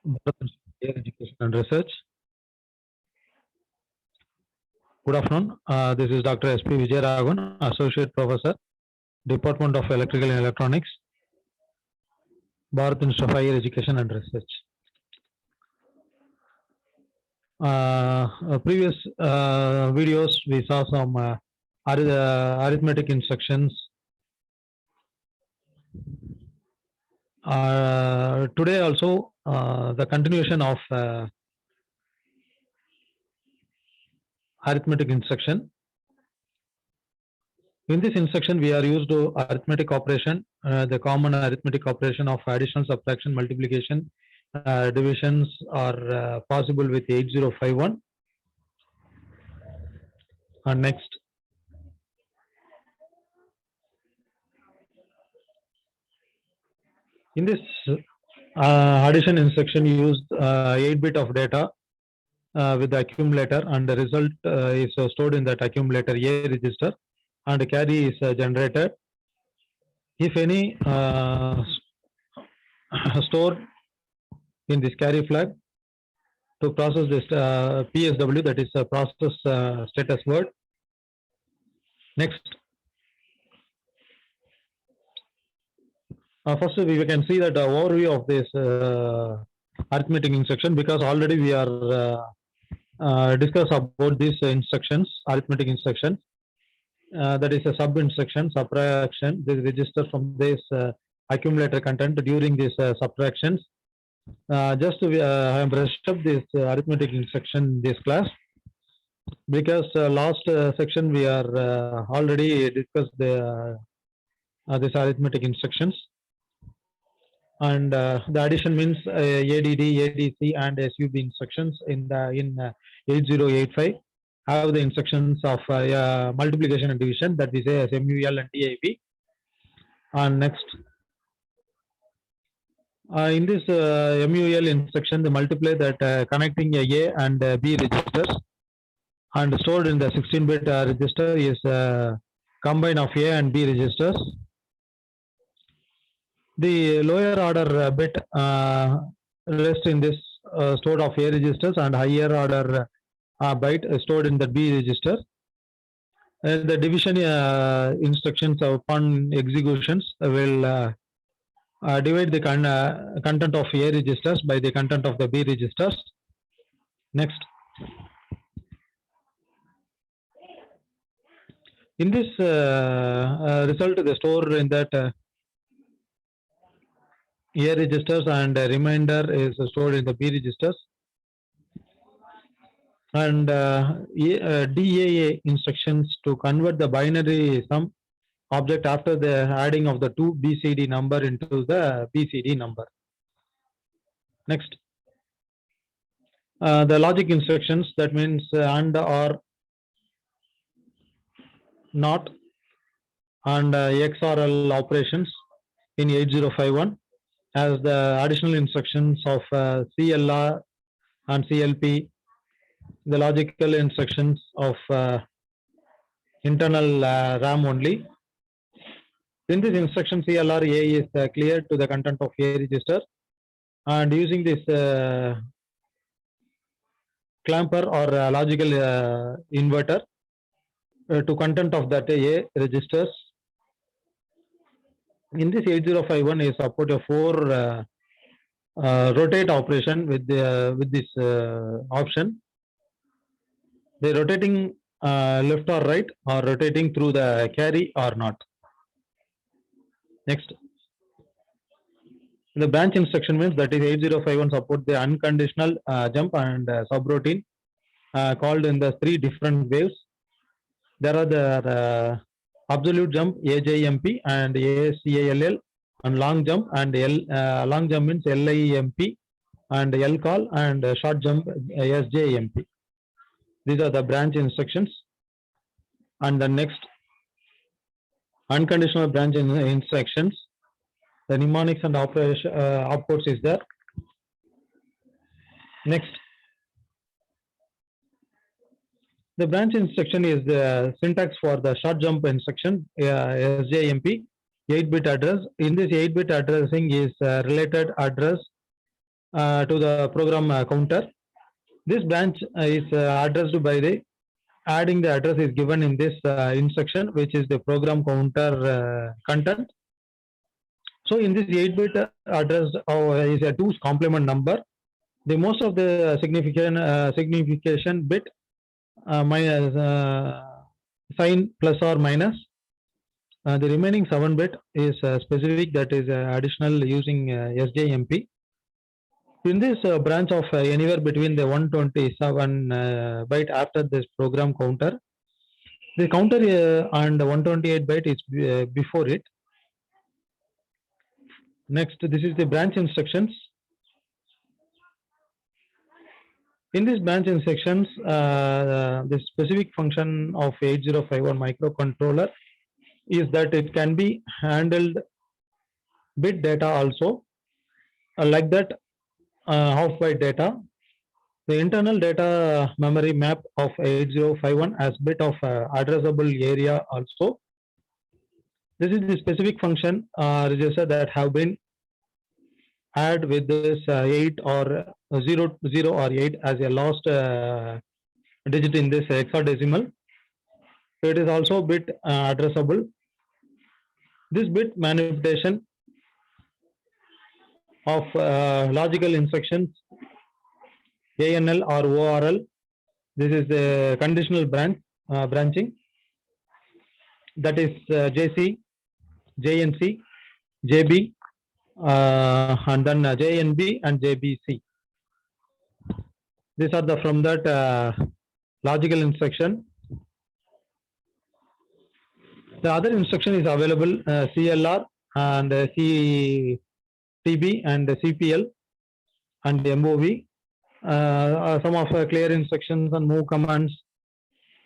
Higher Education and Research. Good afternoon. This is Dr. S.P. Vijayaraghavan, Associate Professor, Department of Electrical and Electronics, Bharat Institute of Higher Education and Research. Previous videos we saw some arithmetic instructions. Today also the continuation of arithmetic instruction. In this instruction, we are used to arithmetic operation, the common arithmetic operation of addition, subtraction, multiplication, divisions are possible with 8051. And next, in this addition instruction, used 8-bit of data with the accumulator, and the result is stored in that accumulator A register, and the carry is generated. If any stored in this carry flag to process this PSW, that is process status word. Next, first we can see that overview of this arithmetic instruction, because already we are discuss about these instructions, arithmetic instructions. That is a sub instruction, subtraction. This register from this accumulator content during these subtractions. Just I have brushed up this arithmetic instruction in this class, because last section we are already discussed the this arithmetic instructions, and the addition means ADD, ADC, and SUB instructions in 8085 have the instructions of multiplication and division, that we say as MUL and DIV. And next, in this MUL instruction, the multiply that connecting A and B registers and stored in the 16-bit register is combine of A and B registers. The lower order bit rest in this stored of A registers, and higher order byte stored in the B register. And the division instructions upon executions will divide the content of A registers by the content of the B registers. Next, in this result, the store in that A registers, and remainder is stored in the B registers. And DAA instructions to convert the binary sum object after the adding of the two BCD number into the BCD number. Next, the logic instructions, that means and, or, not, and XRL operations in 8051 as the additional instructions of CLR and CLP, the logical instructions of internal RAM only. In this instruction, CLR A is cleared to the content of A register, and using this clamper or logical inverter to content of that A registers. In this 8051 is support a 4 rotate operation with this option. The rotating left or right, or rotating through the carry or not. Next, the branch instruction means that is 8051 support the unconditional jump and subroutine called in the 3 different waves. There are the absolute jump AJMP and ACALL, and long jump and long jump means LIMP, and L call, and short jump SJMP. These are the branch instructions. And the next, unconditional branch instructions, the mnemonics and operation opcodes is there. Next, the branch instruction is the syntax for the short jump instruction, SJMP, 8-bit address. In this 8-bit addressing is related address to the program counter. This branch is addressed by the adding the address is given in this instruction, which is the program counter content. So in this 8-bit address is a 2's complement number. The most of the signification bit minus sign plus or minus. The remaining 7-bit is specific, that is additional using SJMP. In this branch of anywhere between the 127 byte after this program counter, the counter and 128 byte is before it. Next, this is the branch instructions. In this branch instructions, the specific function of 8051 microcontroller is that it can be handled bit data also, like that half byte data. The internal data memory map of 8051 as bit of addressable area also. This is the specific function register that have been add with this 8 or 0, 0 or 8 as a last digit in this hexadecimal. So it is also bit addressable. This bit manipulation of logical instructions, ANL or ORL. This is the conditional branching. That is JC, JNC, JB, and then JNB and JBC. These are the from that logical instruction. The other instruction is available CLR and CTB and CPL and MOV. Some of clear instructions and move commands.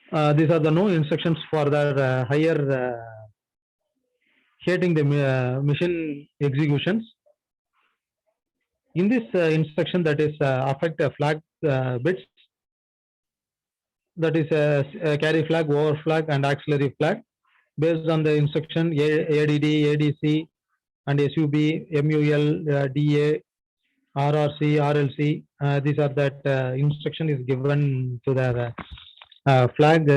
These are the no instructions for the higher hitting the machine executions. In this instruction, that is affect flag bits, that is carry flag, over flag, and auxiliary flag. Based on the instruction ADD, ADC, and SUB, MUL, DA, RRC, RLC. These are that instruction is given to the flag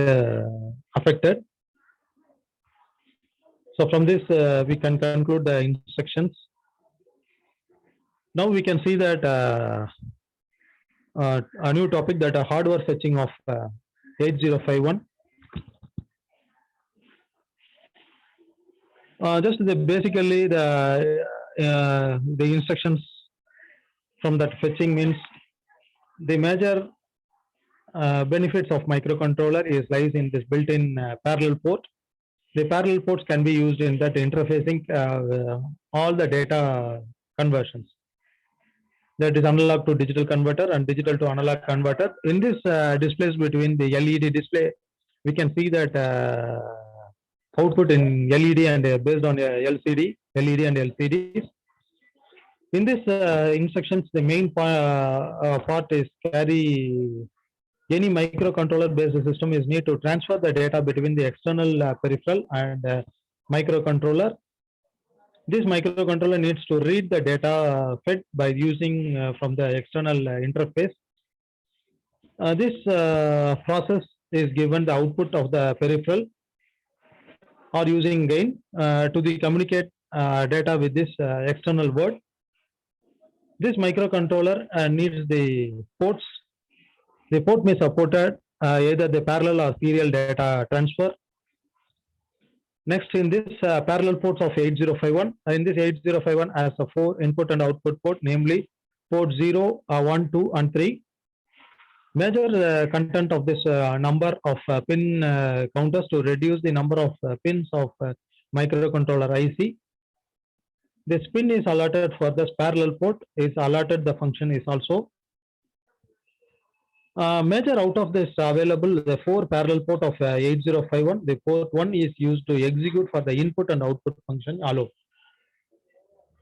affected. So from this we can conclude the instructions. Now we can see that a new topic, that hardware fetching of 8051. Just basically the instructions from that fetching means the major benefits of microcontroller is lies in this built-in parallel port. The parallel ports can be used in that interfacing all the data conversions. That is analog to digital converter and digital to analog converter. In this displays between the LED display, we can see that output in LED and based on LCD, LED and LCDs. In this instructions, the main part is carry any microcontroller based system is need to transfer the data between the external peripheral and microcontroller. This microcontroller needs to read the data fed by using from the external interface. This process is given the output of the peripheral or using gain to the communicate data with this external board. This microcontroller needs the ports. The port may support either the parallel or serial data transfer. Next, in this parallel ports of 8051, in this 8051 has a 4 input and output port, namely port 0, 1, 2, and 3. Major content of this number of pin counters to reduce the number of pins of microcontroller IC. This pin is allotted for this parallel port is allotted, the function is also. Major out of this available, the 4 parallel port of 8051, the port 1 is used to execute for the input and output function allo.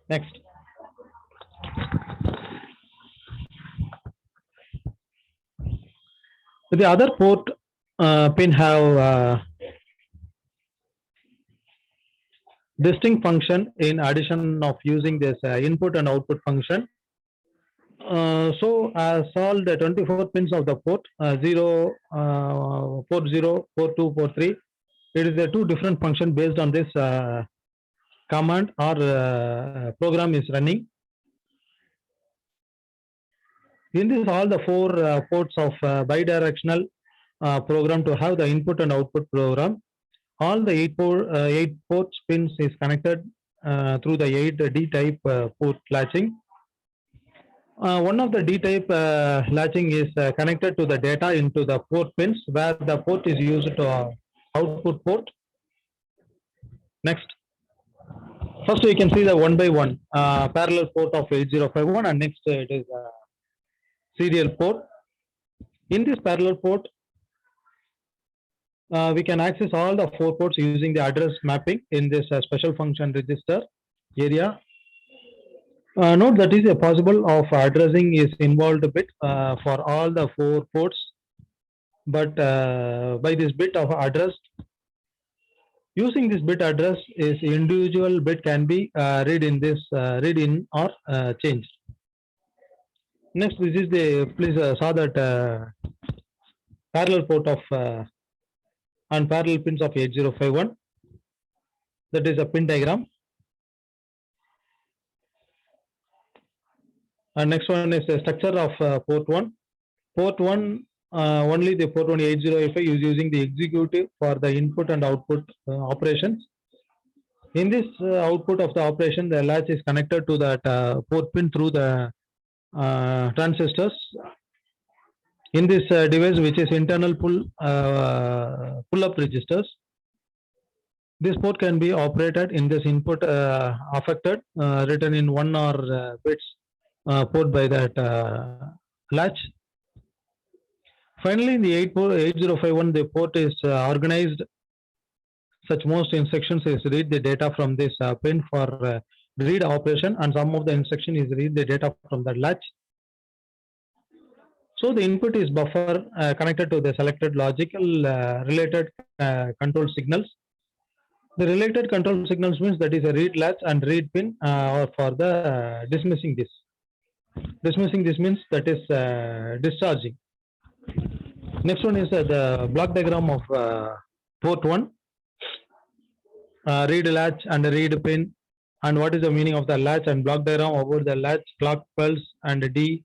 Next. The other port pin have distinct function in addition of using this input and output function. So as all the 24 pins of the port 0, port 0, port 2, port 3, it is a two different function based on this command or program is running. In this, all the four ports of bidirectional program to have the input and output program. All the eight ports pins is connected through the 8 D-type port latching. One of the D-type latching is connected to the data into the port pins, where the port is used to output port. Next. First, we can see the one by one parallel port of 8051, and next it is serial port. In this parallel port, we can access all the four ports using the address mapping in this special function register area. Note that is a possible of addressing is involved bit for all the four ports, but by this bit of address, using this bit address is individual bit can be read in or changed. Next, this is the please saw that parallel port of and parallel pins of 8051. That is a pin diagram. And next one is the structure of port 1. Port 1, only the port 1 8085 is using the executive for the input and output operations. In this output of the operation, the latch is connected to that port pin through the transistors. In this device, which is internal pull-up registers, this port can be operated in this input affected written in 1 or bits port by that latch. Finally, in the 8051, the port is organized such most instructions is read the data from this pin for read operation, and some of the instruction is read the data from the latch. So the input is buffer connected to the selected logical related control signals. The related control signals means that is a read latch and read pin or for the dismissing this. Dismissing this means that is discharging. Next one is the block diagram of port 1. Read latch and read pin, and what is the meaning of the latch and block diagram about the latch, clock, pulse, and D.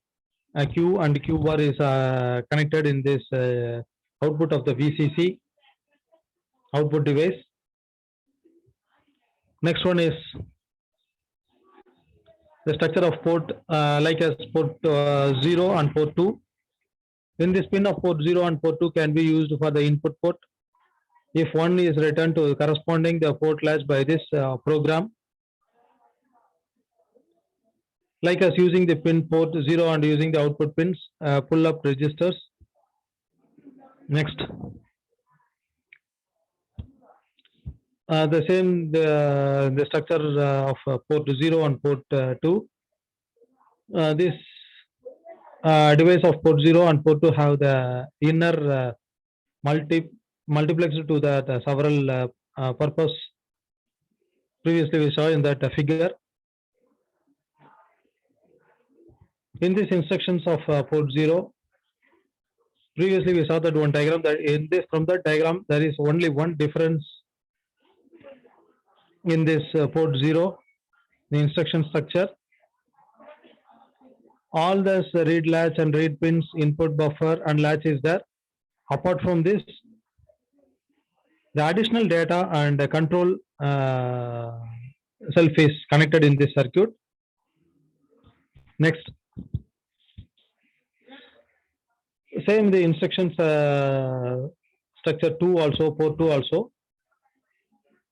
Q and Q bar is connected in this output of the VCC output device. Next one is the structure of port like as port 0 and port 2. In this pin of port 0 and port 2 can be used for the input port. If one is returned to corresponding the port latch by this program, like as using the pin port 0 and using the output pins, pull up registers. Next. The same the structure of port 0 and port 2. This device of port 0 and port 2 have the inner multiplexed to that several purpose. Previously we saw in that figure. In these instructions of port 0, previously we saw that one diagram, that in this from that diagram there is only one difference in this port 0, the instruction structure. All this read latch and read pins, input buffer and latch is there. Apart from this, the additional data and the control self is connected in this circuit. Next. Same the instructions structure 2 also, port 2 also.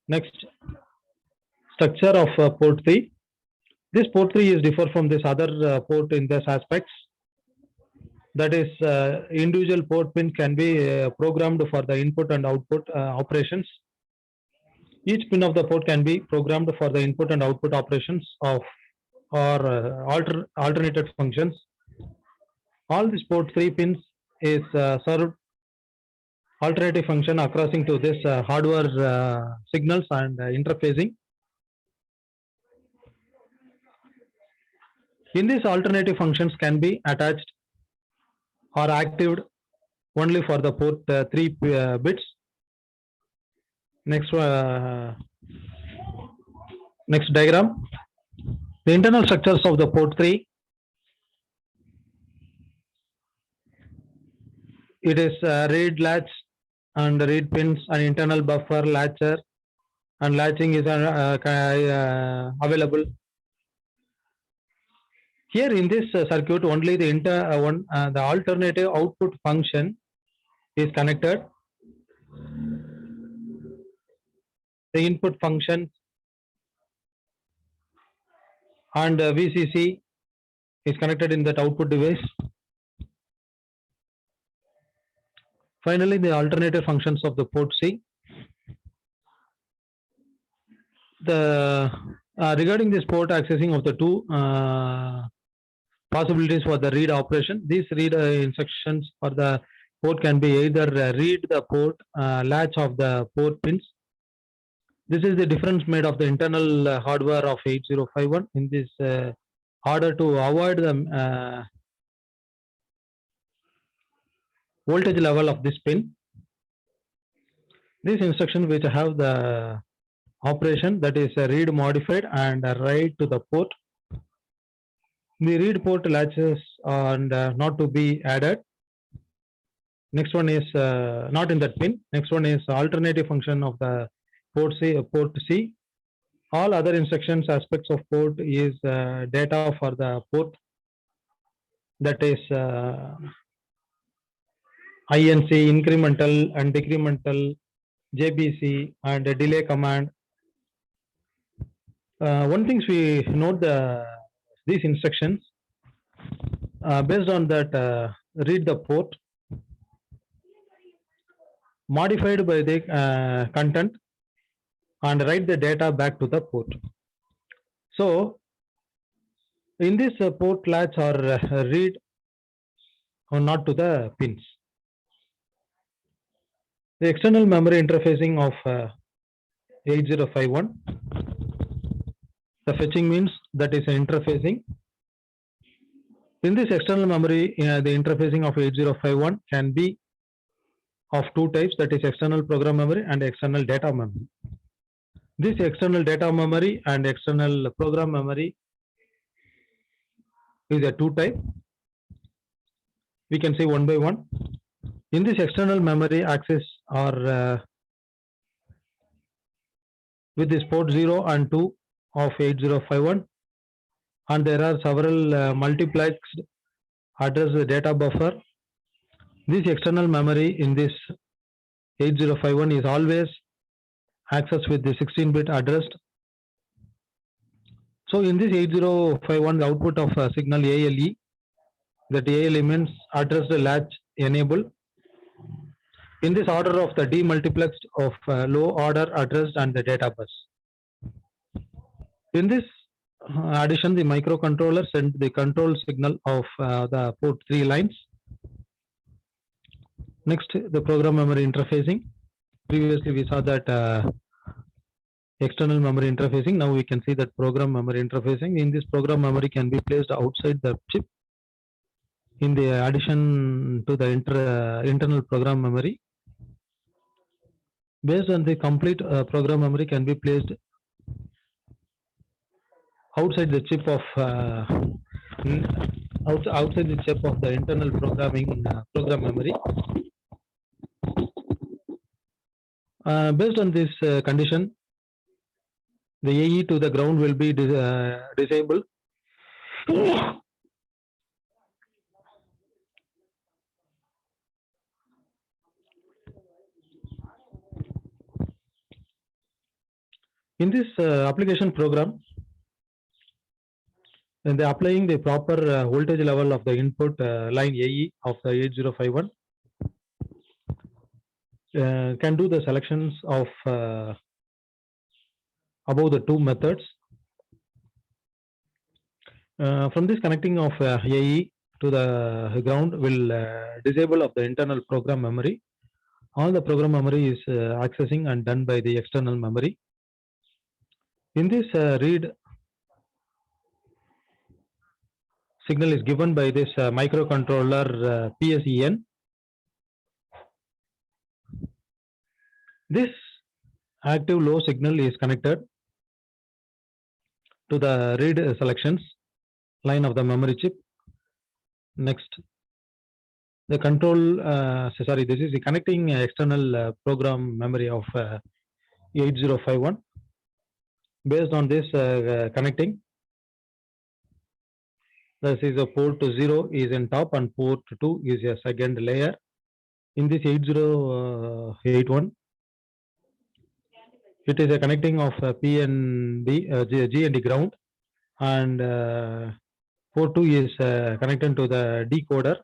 Next, structure of port 3. This port 3 is different from this other port in this aspects. That is, individual port pin can be programmed for the input and output operations. Each pin of the port can be programmed for the input and output operations of or alternated functions. All these port 3 pins is served alternative function according to this hardware signals and interfacing. In this, alternative functions can be attached or activated only for the port 3 bits. Next diagram. The internal structures of the port 3. It is read latch and read pins, and internal buffer, latcher, and latching is available. Here in this circuit, only the alternative output function is connected. The input function and VCC is connected in that output device. Finally, the alternative functions of the port C. Regarding this port accessing of the two possibilities for the read operation, these read instructions for the port can be either read the port latch of the port pins. This is the difference made of the internal hardware of 8051. In this order to avoid the voltage level of this pin, this instruction which have the operation, that is read modified and write to the port. The read port latches and not to be added. Next one is not in that pin. Next one is alternative function of the port C. All other instructions aspects of port is data for the port, that is INC, incremental and decremental, JBC, and delay command. One thing we note these instructions based on that read the port modified by the content and write the data back to the port. So in this port latch or read or not to the pins. The external memory interfacing of 8051. The fetching means that is interfacing. In this external memory, the interfacing of 8051 can be of two types, that is external program memory and external data memory. This external data memory and external program memory is a two type. We can see one by one. In this external memory access or with this port 0 and 2 of 8051, and there are several multiplexed address data buffer. This external memory in this 8051 is always accessed with the 16-bit addressed. So in this 8051, the output of signal ALE, that ALE means addressed latch enable. In this order of the demultiplexed of low order addressed and the data bus. In this addition, the microcontroller sent the control signal of the port 3 lines. Next, the program memory interfacing. Previously, we saw that external memory interfacing. Now we can see that program memory interfacing. In this program memory can be placed outside the chip. In the addition to the internal program memory, based on the complete program memory can be placed outside the chip of outside the chip of the internal programming program memory. Based on this condition, the AE to the ground will be disabled. In this application program, when they are applying the proper voltage level of the input line AE of the 8051, can do the selections of above the two methods. From this connecting of AE to the ground will disable of the internal program memory. All the program memory is accessing and done by the external memory. In this read signal is given by this microcontroller PSEN. This active low signal is connected to the read selections line of the memory chip. Next, the control, this is the connecting external program memory of 8051. Based on this connecting, this is a port 0 is in top and port 2 is a second layer. In this 8081, it is a connecting of PND, G and D ground, and port 2 is connected to the decoder.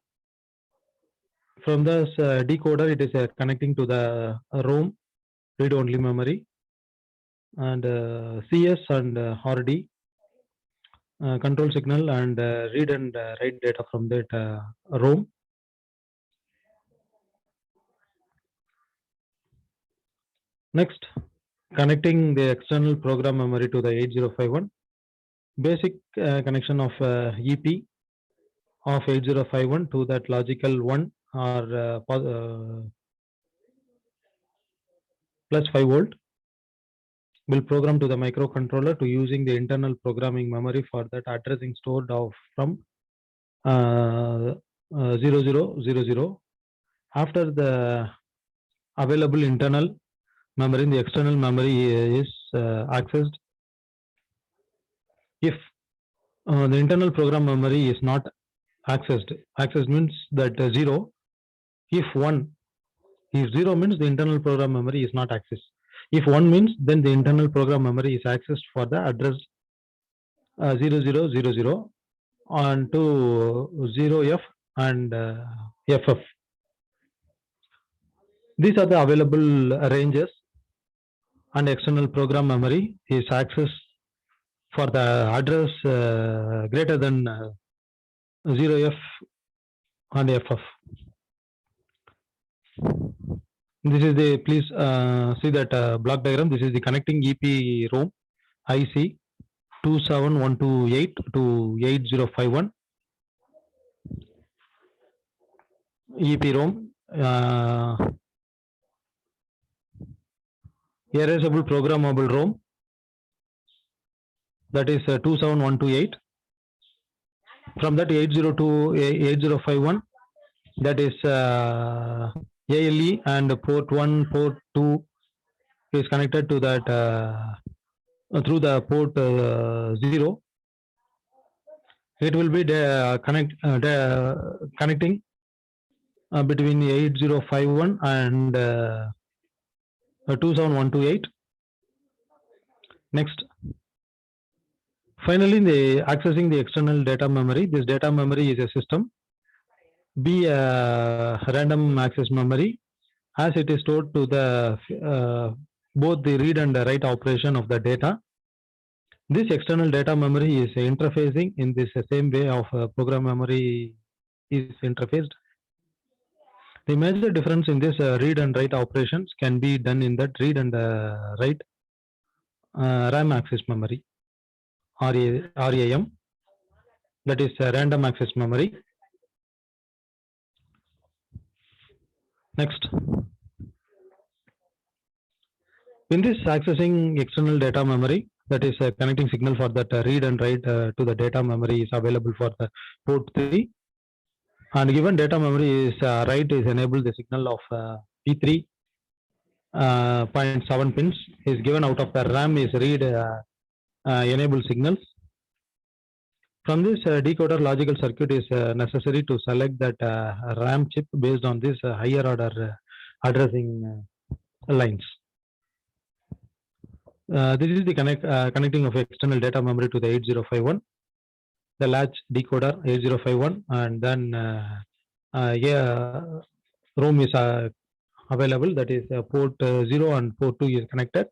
From this decoder, it is connecting to the ROM, read-only memory, and CS and RD control signal and read and write data from that ROM. Next, connecting the external program memory to the 8051. Basic connection of EP of 8051 to that logical 1 or plus 5 volt will program to the microcontroller to using the internal programming memory for that addressing stored of from 0000. After the available internal memory, the external memory is accessed. If the internal program memory is not accessed means that 0. If 1, if 0 means the internal program memory is not accessed. If 1 means then the internal program memory is accessed for the address 0000 on to 0F and FF. These are the available ranges, and external program memory is accessed for the address greater than 0F and FF. This is the, please see that block diagram. This is the connecting EPROM IC 27128 to 8051. EPROM erasable programmable ROM, that is 27128. From that 802 8051, that is ALE, and port 1, port 2 is connected to that through the port 0. It will be connecting between 8051 and 27128. Next, finally, accessing the external data memory. This data memory is a system, be a random access memory, as it is stored to the both the read and the write operation of the data. This external data memory is interfacing in this same way of program memory is interfaced. The major difference in this read and write operations can be done in that read and write RAM access memory, RAM, that is random access memory. Next, in this accessing external data memory, that is connecting signal for that read and write to the data memory is available for the port 3, and given data memory is write is enabled the signal of P3 0.7 pins is given out of the RAM is read enable signals. From this decoder logical circuit is necessary to select that RAM chip based on this higher order addressing lines. This is the connecting of external data memory to the 8051. The latch decoder 8051, and then ROM is available, that is port 0 and port 2 is connected.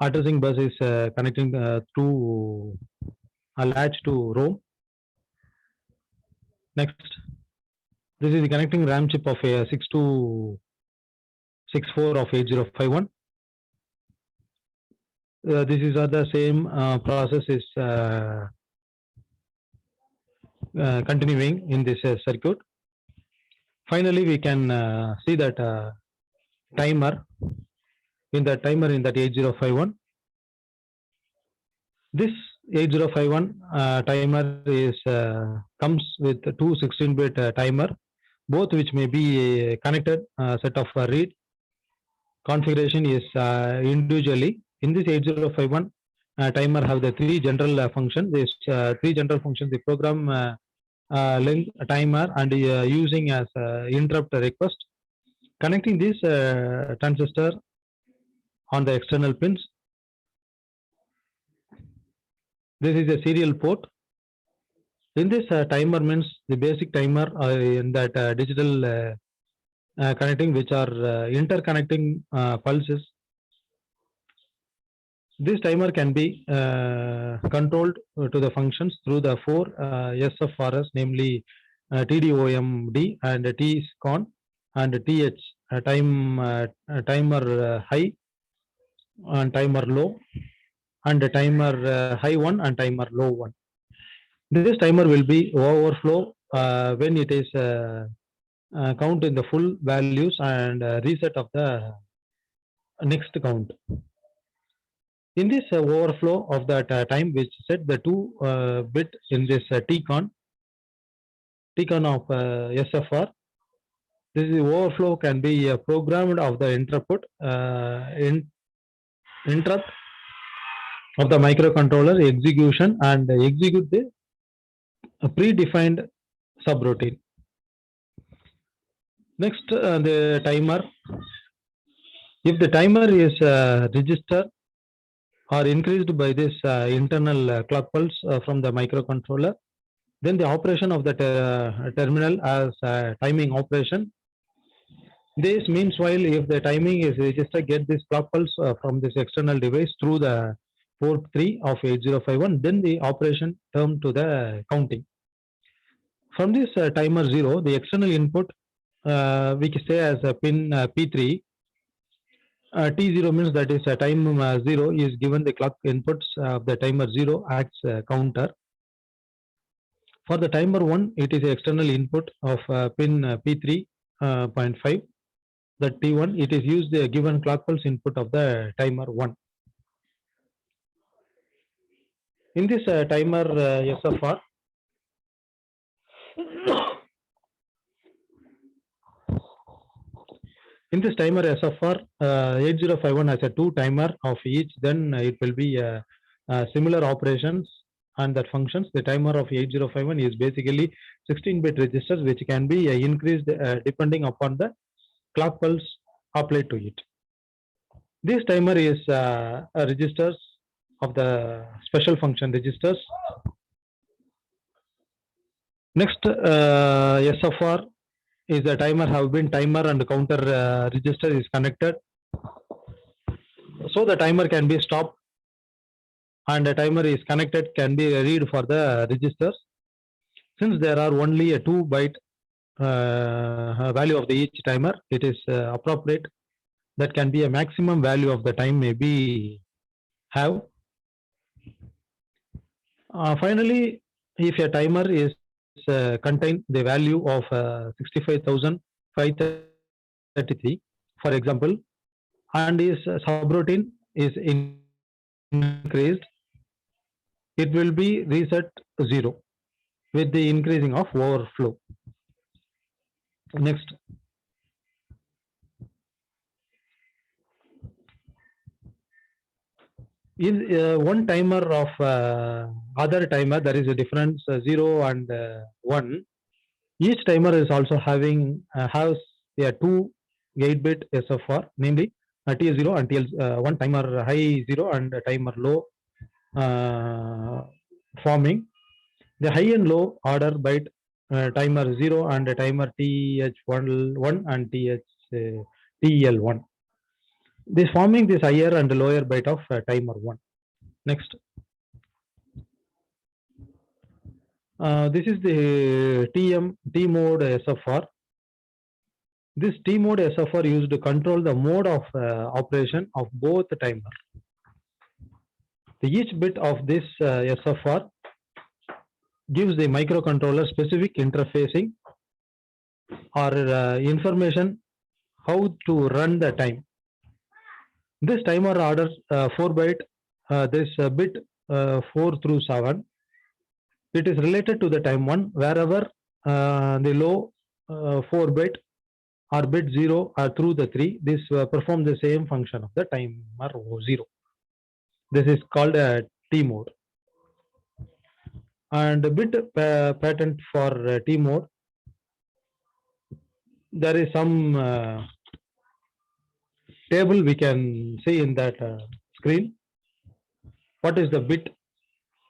Addressing bus is connecting through a latch to ROM. Next, this is the connecting RAM chip of a 6264 of 8051. This is the same process is continuing in this circuit. Finally, we can see that timer in that 8051. This 8051 timer is comes with two 16-bit timer, both which may be connected set of read configuration is individually. In this 8051 timer have the three general functions. This three general functions: the program length timer and using as interrupt request. Connecting this transistor on the external pins. This is a serial port. In this timer means the basic timer in that digital connecting, which are interconnecting pulses. This timer can be controlled to the functions through the four SFRs, namely TDOMD and TSCON and TH, timer high and timer low, and timer high one and timer low one. This timer will be overflow when it is count in the full values and reset of the next count. In this overflow of that time, which set the two bit in this TCON of SFR, this overflow can be programmed of the interrupt of the microcontroller execution and execute the predefined subroutine. Next, the timer. If the timer is register or increased by this internal clock pulse from the microcontroller, then the operation of the terminal as timing operation. This means while if the timing is registered, get this clock pulse from this external device through the port 3 of 8051, then the operation term to the counting. From this timer 0, the external input we can say as a pin P3. T0 means that is time 0 is given the clock inputs of the timer 0 acts counter. For the timer 1, it is external input of pin P3.5. The T1, it is used the given clock pulse input of the timer 1. In this timer SFR, in this timer SFR, 8051 has a two timer of each, then it will be similar operations and that functions. The timer of 8051 is basically 16-bit registers which can be increased depending upon the clock pulse applied to it. This timer is registers of the special function registers. Next, SFR is the timer have been timer and counter register is connected. So the timer can be stopped and the timer is connected, can be read for the registers. Since there are only a 2-byte value of the each timer, it is appropriate that can be a maximum value of the time may be have. Finally, if a timer is contain the value of 65,533, for example, and is subroutine is increased, it will be reset 0 with the increasing of overflow. Next. In one timer of other timer, there is a difference 0 and 1. Each timer is also having has a 2 8-bit SFR, namely TL0 and TL1 timer high 0 and timer low forming. The high and low order byte timer 0 and timer TH1 and TL1. This forming this higher and lower byte of timer 1. Next. This is the T-mode SFR. This T-mode SFR used to control the mode of operation of both timers. Each bit of this SFR gives the microcontroller specific interfacing or information how to run the time. This timer orders 4 byte, this bit 4 through 7. It is related to the time 1 wherever the low 4 bit or bit 0 are through the 3. This perform the same function of the timer 0. This is called a T mode. And bit patent for T mode, there is some table we can see in that screen. What is the bit?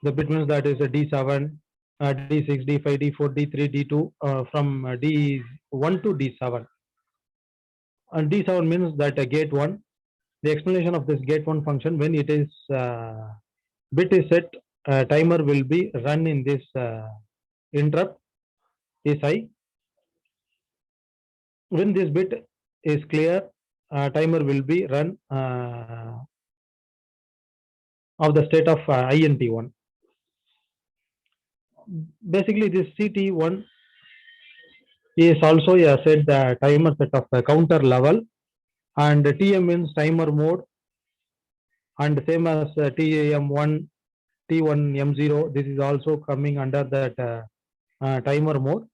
The bit means that is a D7, D6, D5, D4, D3, D2 from D1 to D7. And D7 means that gate 1. The explanation of this gate 1 function, when it is bit is set, timer will be run in this interrupt is high. When this bit is clear, timer will be run of the state of INT1. Basically, this CT1 is also a set the timer set of the counter level, and TM means timer mode, and same as TM1, T1, M0. This is also coming under that timer mode.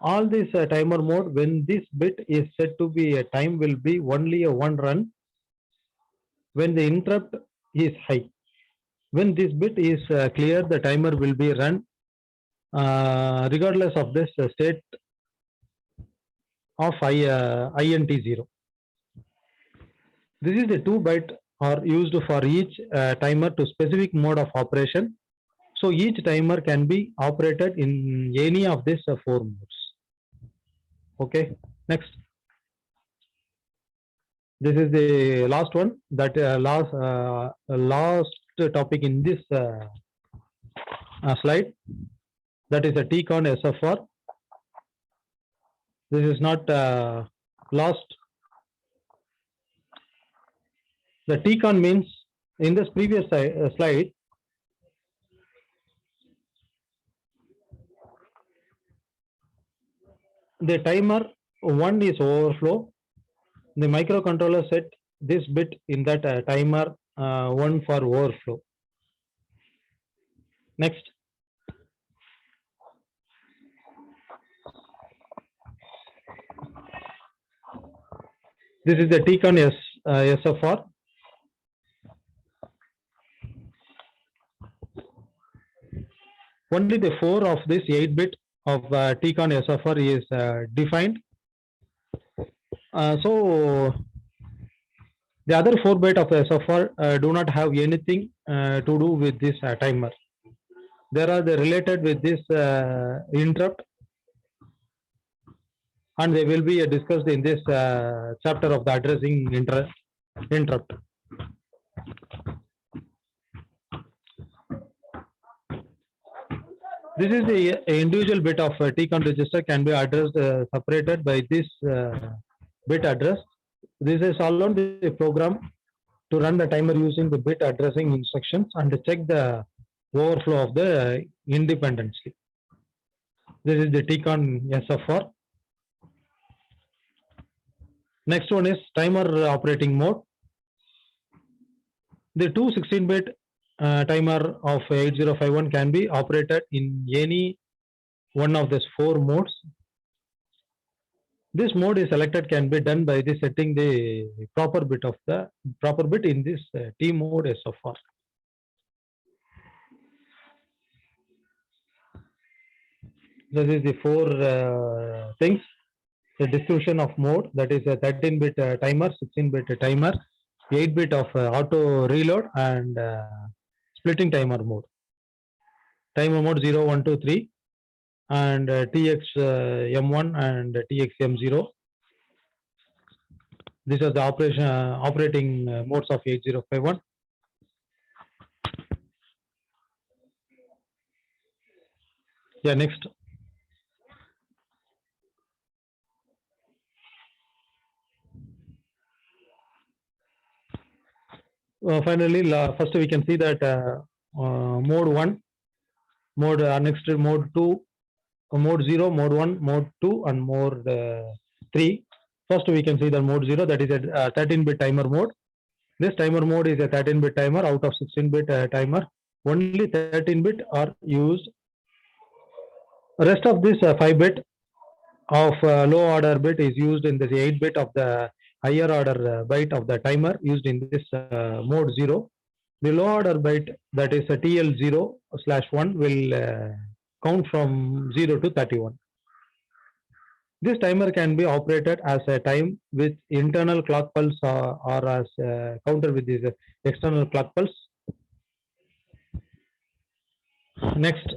All this timer mode, when this bit is set to be a time, will be only a one run when the interrupt is high. When this bit is clear, the timer will be run regardless of this state of INT0. This is the 2 byte are used for each timer to specific mode of operation. So each timer can be operated in any of these 4 modes. Okay, next. This is the last one, that last topic in this slide. That is a TCON SFR. This is not lost. The TCON means, in this previous slide, the timer 1 is overflow. The microcontroller set this bit in that timer 1 for overflow. Next. This is the TCON SFR. Only the 4 of this 8 bit of TCON SFR is defined. So the other 4 byte of SFR do not have anything to do with this timer. There are the related with this interrupt, and they will be discussed in this chapter of the addressing interrupt. This is the individual bit of TCON register can be addressed separated by this bit address. This is allowed the program to run the timer using the bit addressing instructions and to check the overflow of the independently. This is the TCON SFR. Next one is timer operating mode. The 216-bit timer of 8051 can be operated in any one of these 4 modes. This mode is selected can be done by the setting the proper bit in this T mode SFR. This is the 4 things. The description of mode, that is a 13-bit timer, 16-bit timer, 8-bit of auto reload, and splitting timer mode. Timer mode 0, 1, 2, 3, and TX M1 and TX M0. These are the operating modes of 8051. Yeah, next. Finally, first we can see that mode 1. mode next mode 2, mode 0, mode 1, mode 2, and mode 3. First, we can see the mode 0, that is a 13-bit timer mode. This timer mode is a 13-bit timer out of 16-bit timer. Only 13-bit are used. Rest of this 5-bit of low order bit is used in this 8-bit of the higher order byte of the timer used in this mode 0. The low order byte, that is a TL0/1, will count from 0 to 31. This timer can be operated as a time with internal clock pulse or as a counter with this external clock pulse. Next,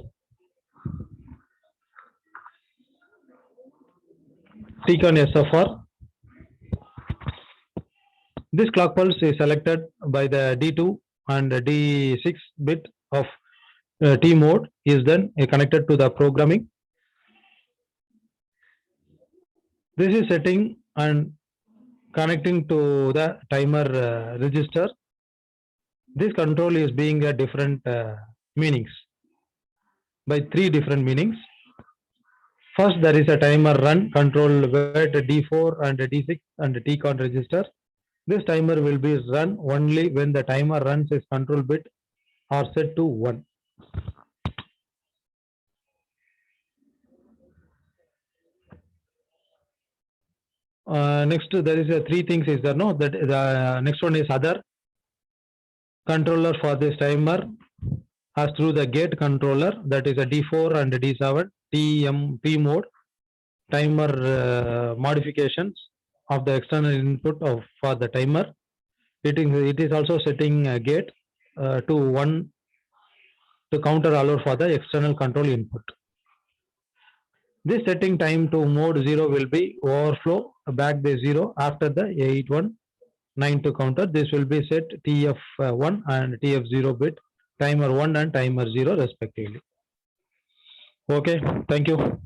TCON SFR. This clock pulse is selected by the D2 and D6 bit of T mode is then connected to the programming. This is setting and connecting to the timer register. This control is being a different meanings by 3 different meanings. First, there is a timer run control where the D4 and the D6 and the TCON register. This timer will be run only when the timer runs its control bit are set to 1. Next, there is 3 things is there, no? That the next one is other controller for this timer as through the gate controller, that is a D4 and a D7 TMP mode timer modifications of the external input for the timer. It is also setting a gate to 1 to counter allow for the external control input. This setting time to mode 0 will be overflow back the 0 after the 8192 counter. This will be set TF1 and TF0 bit, timer 1 and timer 0 respectively. Okay, thank you.